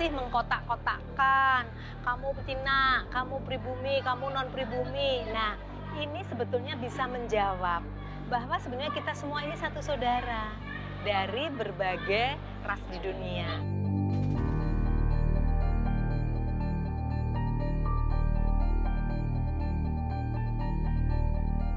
masih mengkotak-kotakkan, kamu Cina, kamu pribumi, kamu non-pribumi. Nah, ini sebetulnya bisa menjawab bahwa sebenarnya kita semua ini satu saudara dari berbagai ras di dunia.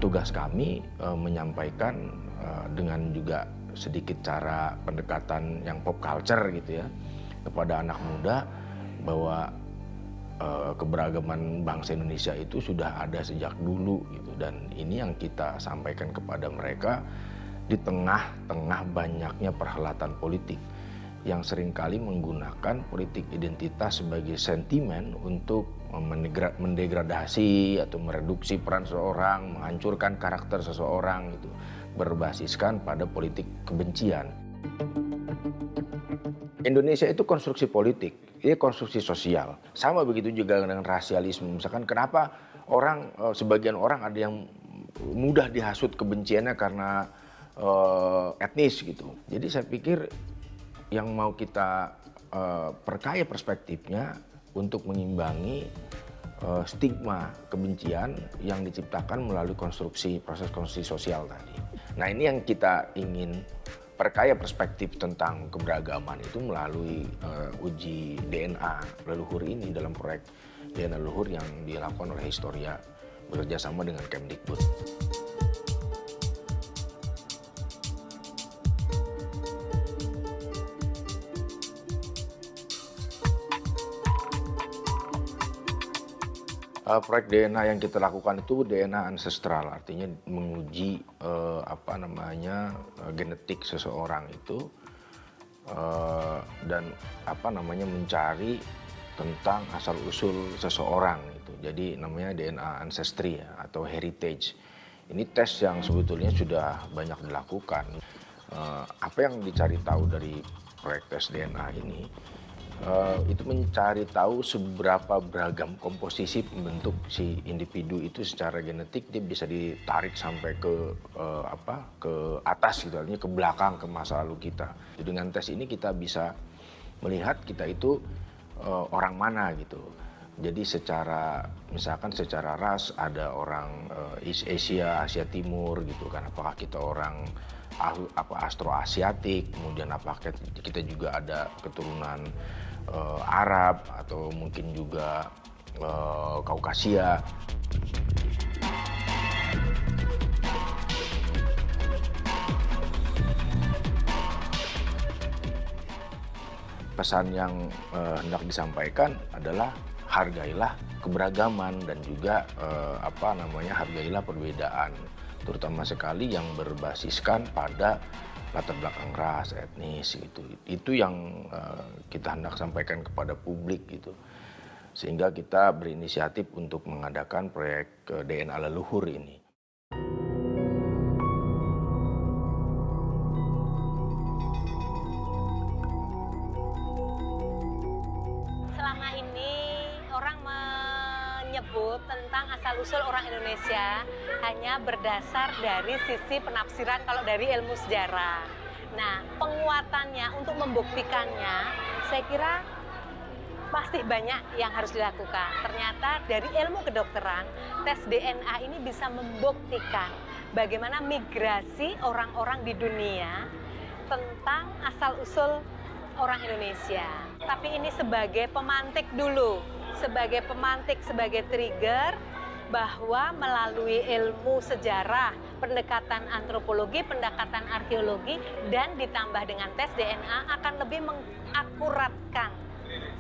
Tugas kami menyampaikan dengan juga sedikit cara pendekatan yang pop culture gitu ya kepada anak muda bahwa keberagaman bangsa Indonesia itu sudah ada sejak dulu gitu, dan ini yang kita sampaikan kepada mereka di tengah-tengah banyaknya perhelatan politik yang seringkali menggunakan politik identitas sebagai sentimen untuk mendegradasi atau mereduksi peran seseorang, menghancurkan karakter seseorang gitu, berbasiskan pada politik kebencian. Indonesia itu konstruksi politik, ini konstruksi sosial. Sama begitu juga dengan rasialisme. Misalkan kenapa sebagian orang ada yang mudah dihasut kebenciannya karena etnis gitu. Jadi saya pikir yang mau kita perkaya perspektifnya untuk mengimbangi stigma kebencian yang diciptakan melalui proses konstruksi sosial tadi. Nah, ini yang kita ingin perkaya perspektif tentang keberagaman itu melalui uji DNA leluhur ini dalam proyek DNA leluhur yang dilakukan oleh Historia bekerjasama dengan Kemdikbud. Proyek DNA yang kita lakukan itu DNA ancestral, artinya menguji genetik seseorang itu dan mencari tentang asal usul seseorang itu. Jadi namanya DNA ancestry ya, atau heritage. Ini tes yang sebetulnya sudah banyak dilakukan. Apa yang dicari tahu dari proyek tes DNA ini? Itu mencari tahu seberapa beragam komposisi pembentuk si individu itu secara genetik. Dia bisa ditarik sampai ke atas gitu, artinya ke belakang, ke masa lalu kita. Jadi dengan tes ini kita bisa melihat kita itu orang mana gitu. Jadi misalkan secara ras ada orang East Asia, Asia Timur gitu kan, apakah kita orang Austroasiatik, kemudian apakah kita juga ada keturunan Arab atau mungkin juga Kaukasia. Pesan yang hendak disampaikan adalah hargailah keberagaman dan juga hargailah perbedaan, terutama sekali yang berbasiskan pada latar belakang ras, etnis gitu. Itu yang kita hendak sampaikan kepada publik gitu. Sehingga kita berinisiatif untuk mengadakan proyek DNA leluhur ini. Selama ini orang menyebut tentang asal-usul orang Indonesia hanya berdasar dari sisi penafsiran kalau dari ilmu sejarah. Nah, penguatannya untuk membuktikannya, saya kira pasti banyak yang harus dilakukan. Ternyata dari ilmu kedokteran, tes DNA ini bisa membuktikan bagaimana migrasi orang-orang di dunia tentang asal-usul orang Indonesia. Tapi ini sebagai pemantik dulu, sebagai trigger bahwa melalui ilmu sejarah, pendekatan antropologi, pendekatan arkeologi, dan ditambah dengan tes DNA akan lebih mengakuratkan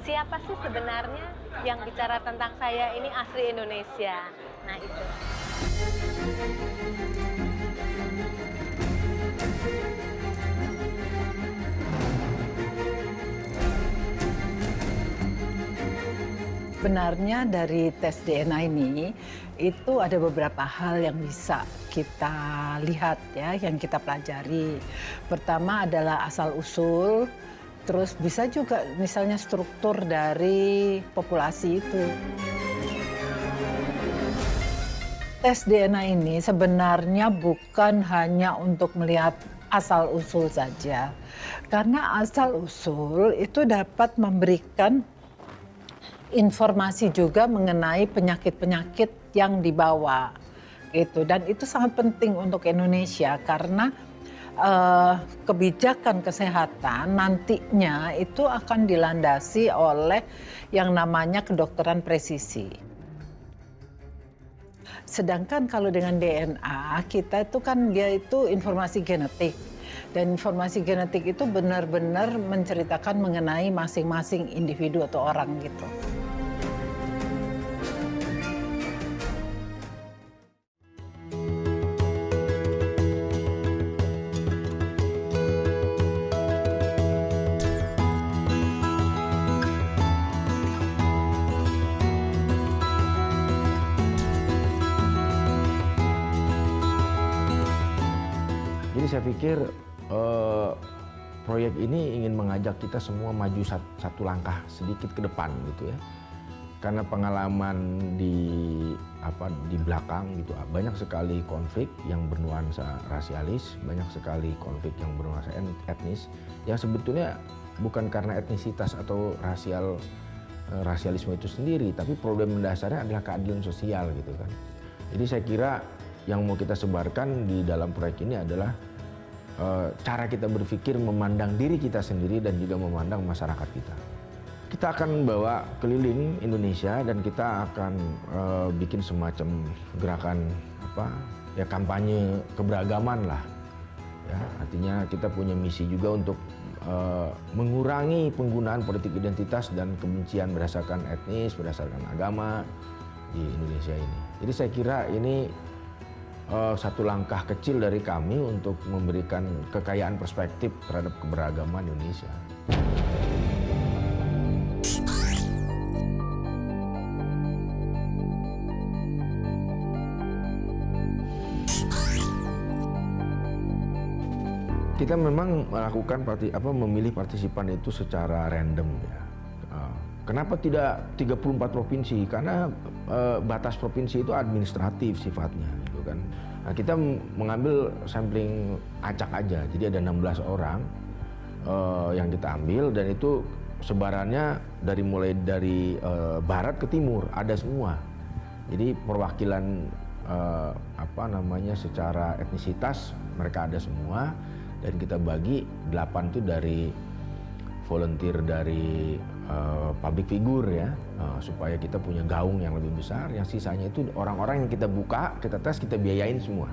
siapa sih sebenarnya yang bicara tentang saya ini asli Indonesia. Nah itu. Sebenarnya dari tes DNA ini itu ada beberapa hal yang bisa kita lihat ya, yang kita pelajari. Pertama adalah asal-usul, terus bisa juga misalnya struktur dari populasi itu. Tes DNA ini sebenarnya bukan hanya untuk melihat asal-usul saja. Karena asal-usul itu dapat memberikan informasi juga mengenai penyakit-penyakit yang dibawa. Gitu. Dan itu sangat penting untuk Indonesia karena kebijakan kesehatan nantinya itu akan dilandasi oleh yang namanya kedokteran presisi. Sedangkan kalau dengan DNA kita itu kan dia itu informasi genetik. Dan informasi genetik itu benar-benar menceritakan mengenai masing-masing individu atau orang gitu. Jadi saya pikir proyek ini ingin mengajak kita semua maju satu langkah sedikit ke depan gitu ya. Karena pengalaman di belakang gitu banyak sekali konflik yang bernuansa rasialis, banyak sekali konflik yang bernuansa etnis yang sebetulnya bukan karena etnisitas atau rasialisme itu sendiri, tapi problem mendasarnya adalah keadilan sosial gitu kan. Jadi saya kira yang mau kita sebarkan di dalam proyek ini adalah cara kita berpikir memandang diri kita sendiri dan juga memandang masyarakat kita. Kita akan bawa keliling Indonesia dan kita akan bikin semacam gerakan kampanye keberagaman lah. Ya, artinya kita punya misi juga untuk mengurangi penggunaan politik identitas dan kebencian berdasarkan etnis, berdasarkan agama di Indonesia ini. Jadi saya kira ini satu langkah kecil dari kami untuk memberikan kekayaan perspektif terhadap keberagaman Indonesia. Kita memang melakukan memilih partisipan itu secara random ya. Kenapa tidak 34 provinsi? Karena batas provinsi itu administratif sifatnya gitu kan. Nah, kita mengambil sampling acak aja. Jadi ada 16 orang yang kita ambil dan itu sebarannya mulai dari barat ke timur ada semua. Jadi perwakilan secara etnisitas mereka ada semua dan kita bagi 8 itu dari volunteer dari public figure ya, supaya kita punya gaung yang lebih besar. Yang sisanya itu orang-orang yang kita buka, kita tes, kita biayain semua.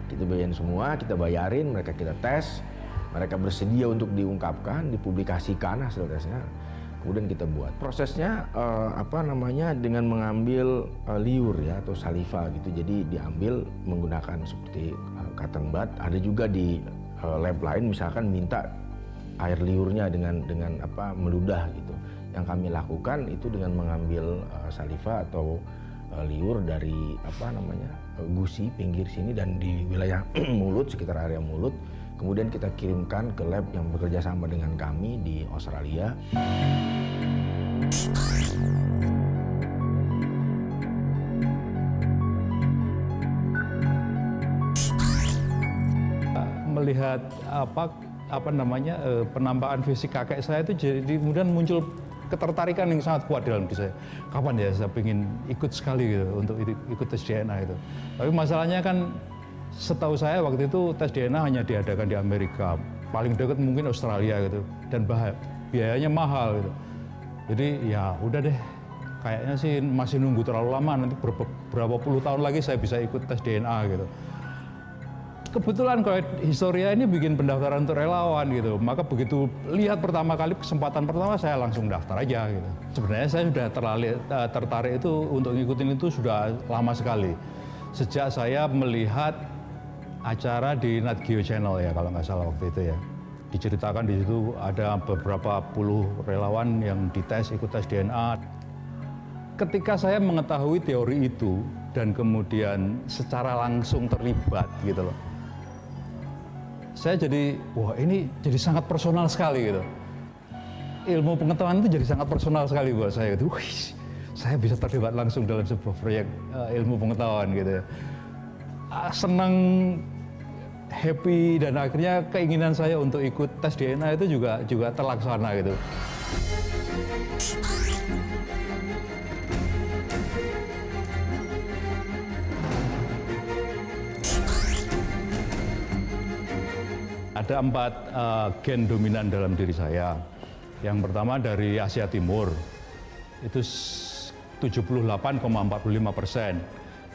Kita biayain semua, kita bayarin, mereka kita tes, mereka bersedia untuk diungkapkan, dipublikasikan hasil tesnya. Kemudian kita buat. Prosesnya dengan mengambil liur ya atau saliva gitu. Jadi diambil menggunakan seperti cotton bud. Ada juga di lab lain misalkan minta air liurnya dengan meludah gitu. Yang kami lakukan itu dengan mengambil saliva atau liur dari gusi pinggir sini dan di wilayah mulut, sekitar area mulut. Kemudian kita kirimkan ke lab yang bekerja sama dengan kami di Australia. Melihat penampakan fisik kakek saya itu jadi kemudian muncul ketertarikan yang sangat kuat dalam diri saya. Kapan ya saya ingin ikut sekali gitu untuk ikut tes DNA itu. Tapi masalahnya kan setahu saya waktu itu tes DNA hanya diadakan di Amerika, paling dekat mungkin Australia gitu, dan biayanya mahal gitu. Jadi ya udah deh, kayaknya sih masih nunggu terlalu lama, nanti berapa puluh tahun lagi saya bisa ikut tes DNA gitu. Kebetulan kalau Historia ini bikin pendaftaran untuk relawan gitu, maka begitu lihat pertama kali kesempatan pertama saya langsung daftar aja gitu. Sebenarnya saya sudah tertarik itu untuk ngikutin itu sudah lama sekali. Sejak saya melihat acara di Nat Geo Channel ya kalau nggak salah waktu itu ya. Diceritakan di situ ada beberapa puluh relawan yang dites, ikut tes DNA. Ketika saya mengetahui teori itu dan kemudian secara langsung terlibat gitu loh. Saya jadi, wah ini jadi sangat personal sekali gitu. Ilmu pengetahuan itu jadi sangat personal sekali buat saya gitu. Wih, saya bisa terlibat langsung dalam sebuah proyek ilmu pengetahuan gitu ya. Senang happy dan akhirnya keinginan saya untuk ikut tes DNA itu juga terlaksana gitu. Ada 4 gen dominan dalam diri saya. Yang pertama dari Asia Timur, itu 78,45%.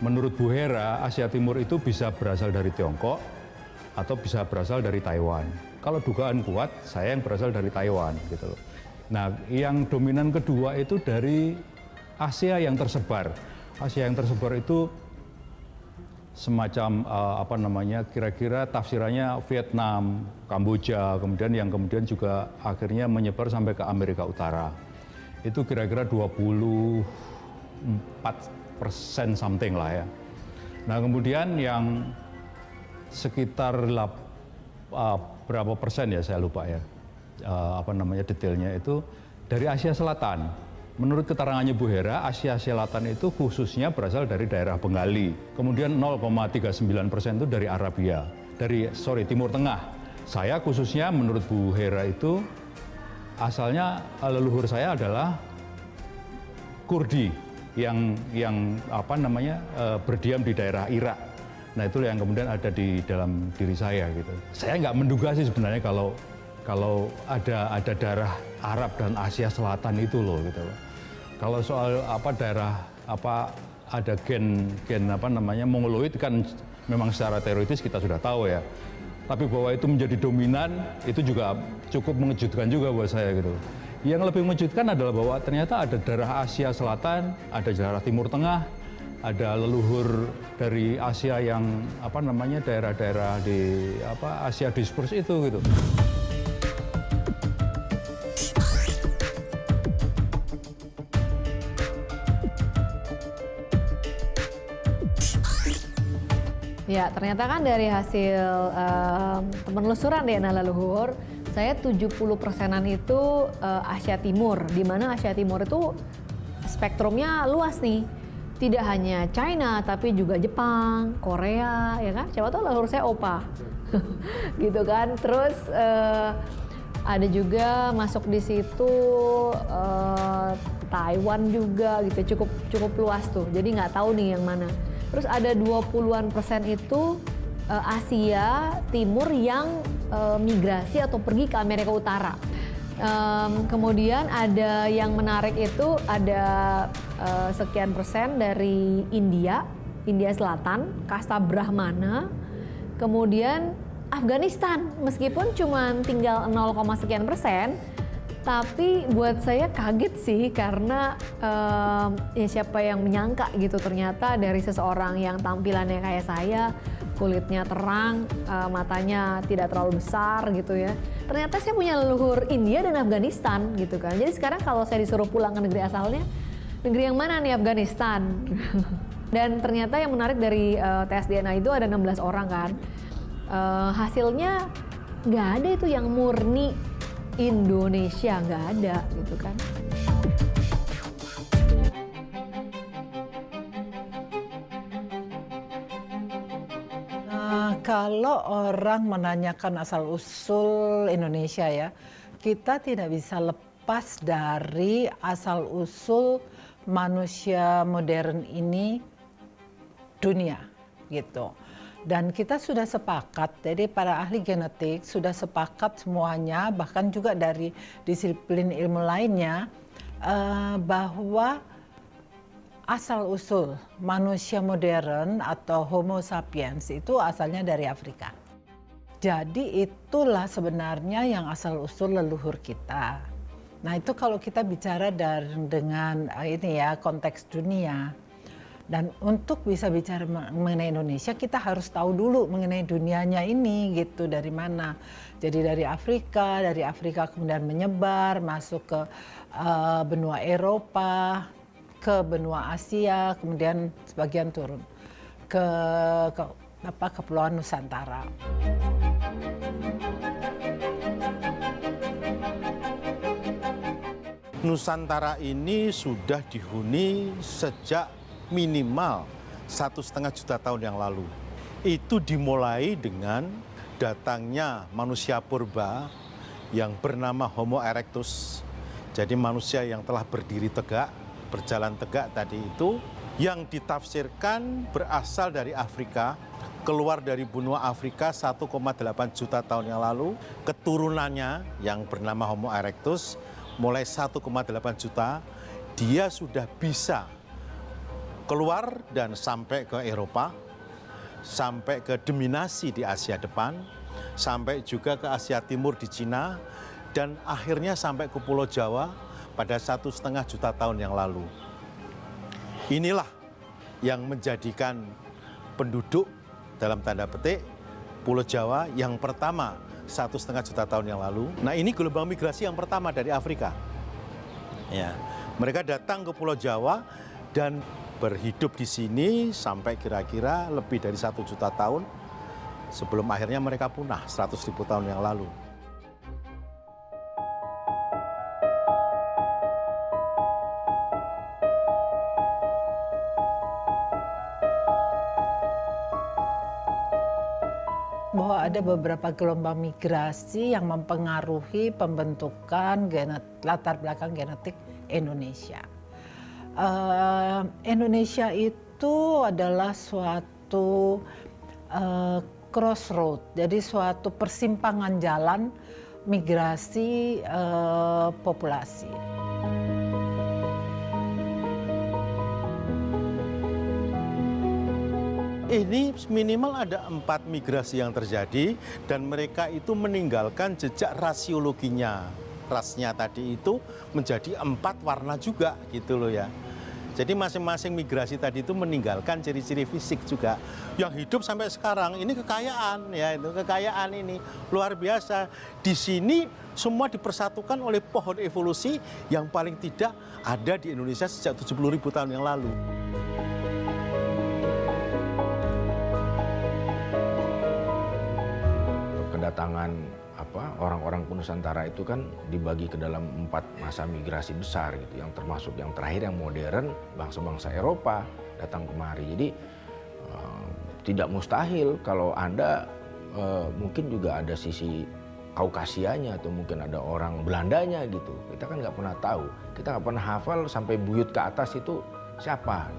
Menurut Bu Hera, Asia Timur itu bisa berasal dari Tiongkok atau bisa berasal dari Taiwan. Kalau dugaan kuat, saya yang berasal dari Taiwan gitu loh. Nah, yang dominan kedua itu dari Asia yang tersebar. Asia yang tersebar itu semacam kira-kira tafsirannya Vietnam, Kamboja, kemudian juga akhirnya menyebar sampai ke Amerika Utara. Itu kira-kira 24% something lah ya. Nah, kemudian yang sekitar berapa persen ya saya lupa ya, detailnya itu dari Asia Selatan. Menurut keterangannya Bu Hera, Asia Selatan itu khususnya berasal dari daerah Bengali. Kemudian 0,39% itu dari Arabia, Timur Tengah. Saya khususnya menurut Bu Hera itu asalnya leluhur saya adalah Kurdi yang berdiam di daerah Irak. Nah, itu yang kemudian ada di dalam diri saya gitu. Saya nggak menduga sih sebenarnya kalau ada darah Arab dan Asia Selatan itu loh gitu loh. Kalau soal ada gen Mongoloid kan memang secara teoritis kita sudah tahu ya. Tapi bahwa itu menjadi dominan itu juga cukup mengejutkan juga buat saya gitu. Yang lebih mengejutkan adalah bahwa ternyata ada darah Asia Selatan, ada darah Timur Tengah, ada leluhur dari Asia yang daerah-daerah di Asia Dispers itu gitu. Ya, ternyata kan dari hasil penelusuran DNA leluhur, saya 70%-an itu Asia Timur, di mana Asia Timur itu spektrumnya luas nih. Tidak hanya China, tapi juga Jepang, Korea, ya kan? Siapa tahu leluhur saya Opa, gitu kan. Terus ada juga masuk di situ Taiwan juga, gitu. Cukup luas tuh. Jadi nggak tahu nih yang mana. Terus ada 20-an% itu Asia Timur yang migrasi atau pergi ke Amerika Utara. Kemudian ada yang menarik itu ada sekian persen dari India Selatan, kasta Brahmana, kemudian Afghanistan, meskipun cuma tinggal 0, sekian persen, tapi buat saya kaget sih karena ya siapa yang menyangka gitu ternyata dari seseorang yang tampilannya kayak saya, kulitnya terang, matanya tidak terlalu besar gitu ya. Ternyata saya punya leluhur India dan Afghanistan gitu kan. Jadi sekarang kalau saya disuruh pulang ke negeri asalnya, negeri yang mana nih? Afghanistan. Dan ternyata yang menarik dari tes DNA itu ada 16 orang kan. Hasilnya nggak ada itu yang murni Indonesia, nggak ada gitu kan. Kalau orang menanyakan asal-usul Indonesia ya, kita tidak bisa lepas dari asal-usul manusia modern ini dunia gitu. Dan kita sudah sepakat, jadi para ahli genetik sudah sepakat semuanya, bahkan juga dari disiplin ilmu lainnya, bahwa asal-usul manusia modern atau Homo sapiens itu asalnya dari Afrika. Jadi itulah sebenarnya yang asal-usul leluhur kita. Nah itu kalau kita bicara dengan ini ya konteks dunia. Dan untuk bisa bicara mengenai Indonesia, kita harus tahu dulu mengenai dunianya ini gitu, dari mana. Jadi dari Afrika kemudian menyebar, masuk ke benua Eropa, ke benua Asia, kemudian sebagian turun ke Kepulauan Nusantara. Nusantara ini sudah dihuni sejak minimal 1,5 juta tahun yang lalu. itu dimulai dengan datangnya manusia purba yang bernama Homo erectus. Jadi manusia yang telah berdiri tegak, berjalan tegak tadi itu, yang ditafsirkan berasal dari Afrika, keluar dari benua Afrika 1,8 juta tahun yang lalu. Keturunannya yang bernama Homo erectus mulai 1,8 juta, dia sudah bisa keluar dan sampai ke Eropa, sampai ke dominasi di Asia depan, sampai juga ke Asia Timur di Cina, dan akhirnya sampai ke Pulau Jawa pada 1,5 juta tahun yang lalu. Inilah yang menjadikan penduduk dalam tanda petik Pulau Jawa yang pertama 1,5 juta tahun yang lalu. Nah, ini gelombang migrasi yang pertama dari Afrika. Ya, mereka datang ke Pulau Jawa dan berhidup di sini sampai kira-kira lebih dari 1 juta tahun sebelum akhirnya mereka punah 100.000 tahun yang lalu. Bahwa ada beberapa gelombang migrasi yang mempengaruhi pembentukan latar belakang genetik Indonesia. Indonesia itu adalah suatu crossroad, jadi suatu persimpangan jalan migrasi populasi. Ini minimal ada 4 migrasi yang terjadi dan mereka itu meninggalkan jejak rasiologinya. Rasnya tadi itu menjadi 4 warna juga gitu loh ya. Jadi masing-masing migrasi tadi itu meninggalkan ciri-ciri fisik juga. Yang hidup sampai sekarang ini kekayaan ya, itu kekayaan ini luar biasa. Di sini semua dipersatukan oleh pohon evolusi yang paling tidak ada di Indonesia sejak 70.000 tahun yang lalu. Kedatangan orang-orang Nusantara itu kan dibagi ke dalam 4 masa migrasi besar gitu, yang termasuk yang terakhir yang modern, bangsa-bangsa Eropa datang kemari. Jadi tidak mustahil kalau Anda mungkin juga ada sisi Kaukasianya atau mungkin ada orang Belandanya gitu. Kita kan nggak pernah tahu, kita nggak pernah hafal sampai buyut ke atas itu siapa.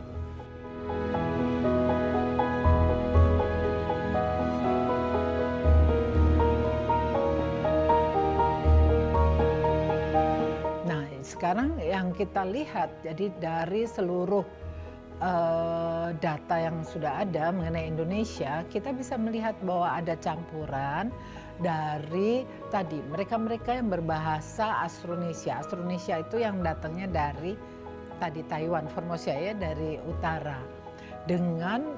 Sekarang yang kita lihat, jadi dari seluruh data yang sudah ada mengenai Indonesia, kita bisa melihat bahwa ada campuran dari tadi mereka-mereka yang berbahasa Austronesia. Austronesia itu yang datangnya dari tadi Taiwan, Formosa ya, dari utara. Dengan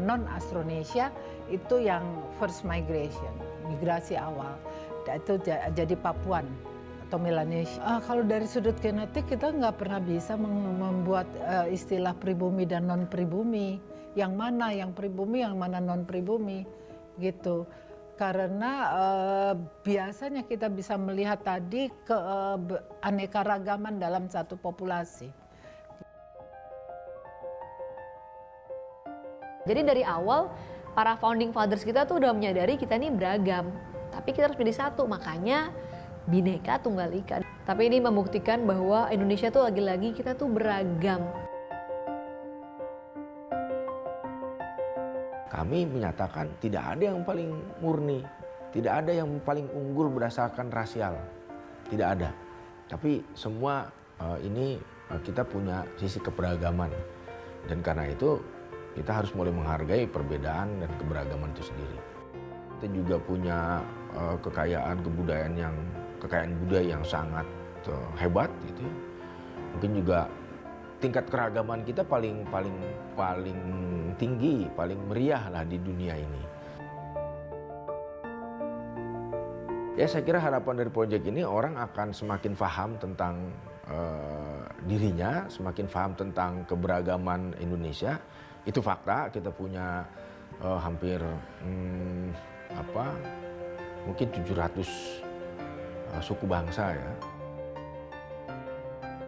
non-Austronesia itu yang first migration, migrasi awal. Itu jadi Papuan atau Melanesia. Kalau dari sudut genetik kita nggak pernah bisa membuat istilah pribumi dan non pribumi. Yang mana yang pribumi, yang mana non pribumi, gitu. Karena biasanya kita bisa melihat tadi keanekaragaman dalam satu populasi. Jadi dari awal para founding fathers kita tuh udah menyadari kita ini beragam, tapi kita harus menjadi satu, makanya Bhinneka Tunggal Ika. Tapi ini membuktikan bahwa Indonesia tuh lagi-lagi kita tuh beragam. Kami menyatakan tidak ada yang paling murni, tidak ada yang paling unggul berdasarkan rasial, tidak ada. Tapi semua ini kita punya sisi keberagaman, dan karena itu kita harus mulai menghargai perbedaan dan keberagaman itu sendiri. Kita juga punya kekayaan budaya yang sangat hebat gitu ya. Mungkin juga tingkat keragaman kita paling tinggi, paling meriah lah di dunia ini. Ya, saya kira harapan dari proyek ini orang akan semakin paham tentang dirinya, semakin paham tentang keberagaman Indonesia. Itu fakta, kita punya hampir mungkin 700 suku bangsa ya.